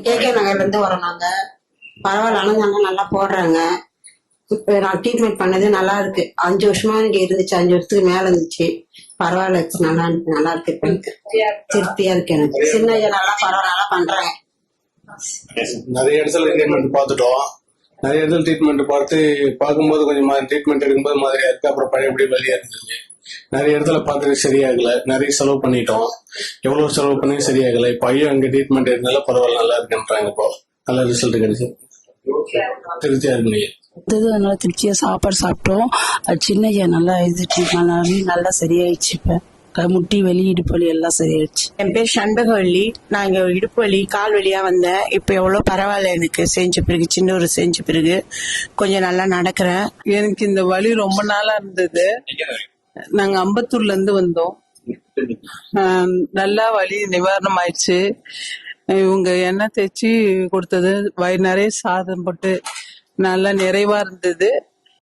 KK நகர்ல இருந்து வரோம் நாங்க. பரவாயில்ல, அனந்தாங்க நல்லா போடுறாங்க. இப்ப நான் ட்ரீட்மெண்ட் பண்ணது நல்லா இருக்கு. 5 வருஷமா இங்க இருந்துச்சு, 5 வருஷத்துக்கு மேல இருந்துச்சு. பரவாயில்ல, நல்லா இருக்கு, நல்லா இருக்கு. இப்ப எனக்கு திருப்தியா இருக்கு. எனக்கு சின்ன ஐயா நல்லா பரவாயில்ல, நல்லா பண்றாங்க. நிறைய இடத்துல ட்ரீட்மெண்ட் பார்த்துட்டோம். நிறைய இடத்துல ட்ரீட்மெண்ட் பார்க்கும்போது கொஞ்சம் ட்ரீட்மெண்ட் எடுக்கும்போது மாதிரியா இருக்கு. அப்புறம் பழையபடி வழியா இருந்துச்சு. நிறைய இடத்துல பார்த்துட்டு சரியாகல. நிறைய செலவு பண்ணிட்டோம். எவ்வளவு செலவு பண்ணி சரியாகல. இப்ப ஐயா அங்க ட்ரீட்மெண்ட் இருந்தாலும் பரவாயில்ல, நல்லா இருக்குன்றாங்க. இப்போ நல்ல ரிசல்ட் கிடைச்சு திருப்தியா இருக்கு. நல்லா திருப்தியா சாப்பாடு சாப்பிட்டோம். சின்ன ஐயா நல்லா ட்ரீட்மெண்ட் நல்லா சரியாயிடுச்சு. இப்ப முட்டி வலி, இடுப்பு வலி எல்லாம் சரியாயிடுச்சு. என் பேர் சண்பகவல்லி. நான் இங்க இடுப்பு வலி, கால் வலியா வந்தேன். இப்ப எவ்வளவு பரவாயில்ல. எனக்கு செஞ்ச பிறகு, சின்ன ஒரு செஞ்ச பிறகு கொஞ்சம் நல்லா நடக்கிறேன். எனக்கு இந்த வலி ரொம்ப நாளா இருந்தது. நாங்க அம்பத்தூர்ல இருந்து வந்தோம். நல்லா வலி நிவாரணம் ஆயிடுச்சு. இவங்க எண்ணெய் தேய்ச்சி கொடுத்தது, வயிறு நிறைய சாதம் போட்டு நல்லா நிறைவா இருந்தது.